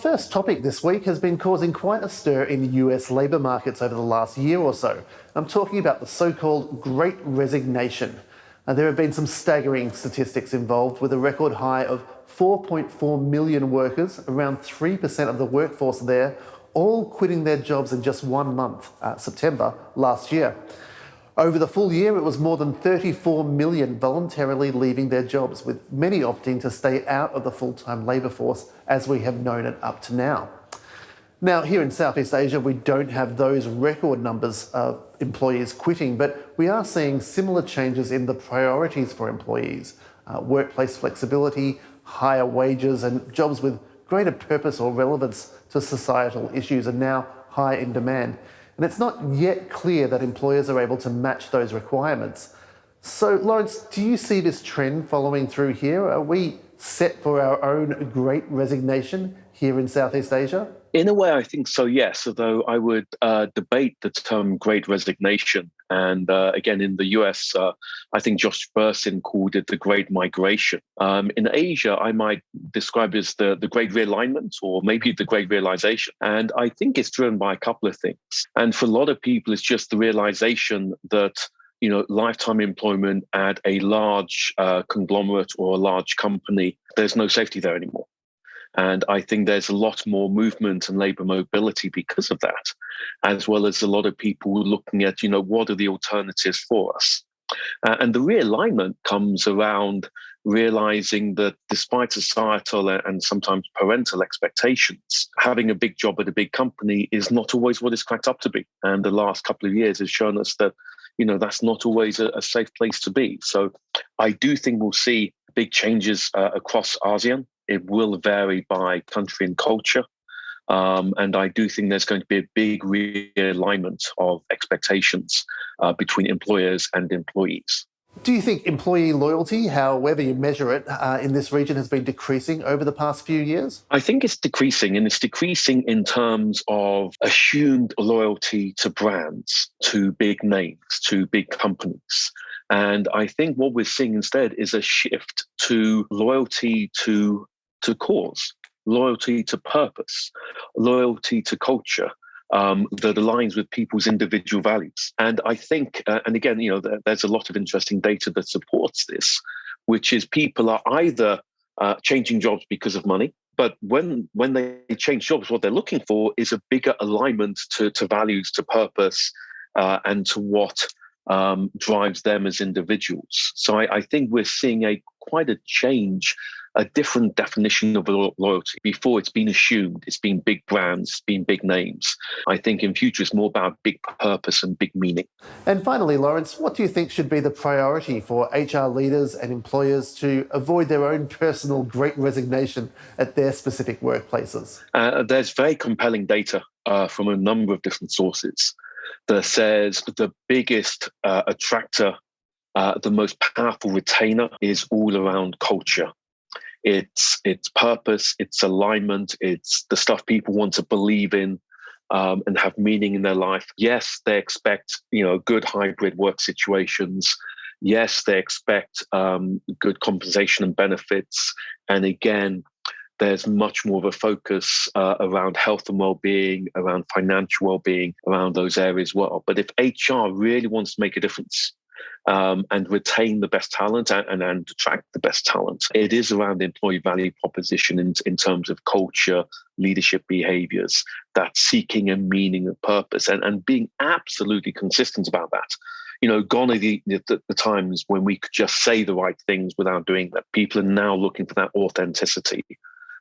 First topic this week has been causing quite a stir in US labour markets over the last year or so. I'm talking about the so-called Great Resignation. There have been some staggering statistics involved, with a record high of 4.4 million workers, around 3% of the workforce there, all quitting their jobs in just 1 month, September last year. Over the full year, it was more than 34 million voluntarily leaving their jobs, with many opting to stay out of the full-time labour force as we have known it up to now. Now, here in Southeast Asia, we don't have those record numbers of employees quitting, but we are seeing similar changes in the priorities for employees. Workplace flexibility, higher wages, and jobs with greater purpose or relevance to societal issues are now high in demand. And it's not yet clear that employers are able to match those requirements. So, Laurence, do you see this trend following through here? Are we set for our own Great Resignation here in Southeast Asia? In a way, I think so, yes, although I would debate the term Great Resignation. And again, in the US, I think Josh Bersin called it the Great Migration. In Asia, I might describe it as the Great Realignment, or maybe the Great Realization. And I think it's driven by a couple of things. And for a lot of people, it's just the realization that lifetime employment at a large conglomerate or a large company, there's no safety there anymore. And I think there's a lot more movement and labour mobility because of that, as well as a lot of people looking at, what are the alternatives for us? And the realignment comes around realizing that despite societal and sometimes parental expectations, having a big job at a big company is not always what it's cracked up to be. And the last couple of years has shown us that, that's not always a safe place to be. So I do think we'll see big changes across ASEAN. It will vary by country and culture. And I do think there's going to be a big realignment of expectations between employers and employees. Do you think employee loyalty, however you measure it, in this region has been decreasing over the past few years? I think it's decreasing, and it's decreasing in terms of assumed loyalty to brands, to big names, to big companies. And I think what we're seeing instead is a shift to loyalty to cause, loyalty to purpose, loyalty to culture that aligns with people's individual values. And I think, and again, there's a lot of interesting data that supports this, which is people are either changing jobs because of money, but when they change jobs, what they're looking for is a bigger alignment to values, to purpose, and to what drives them as individuals. So I think we're seeing quite a change, a different definition of loyalty. Before, it's been assumed, it's been big brands, it's been big names. I think in future, it's more about big purpose and big meaning. And finally, Laurence, what do you think should be the priority for HR leaders and employers to avoid their own personal Great Resignation at their specific workplaces? There's very compelling data from a number of different sources that says the biggest attractor, the most powerful retainer is all around culture. It's purpose, it's alignment, it's the stuff people want to believe in and have meaning in their life. Yes, they expect good hybrid work situations. Yes, they expect good compensation and benefits. And again, there's much more of a focus around health and well-being, around financial well-being, around those areas as well. But if HR really wants to make a difference and retain the best talent and attract the best talent, it is around the employee value proposition in terms of culture, leadership behaviors, that seeking a meaning and purpose, and being absolutely consistent about that. Gone are the times when we could just say the right things without doing that. People are now looking for that authenticity.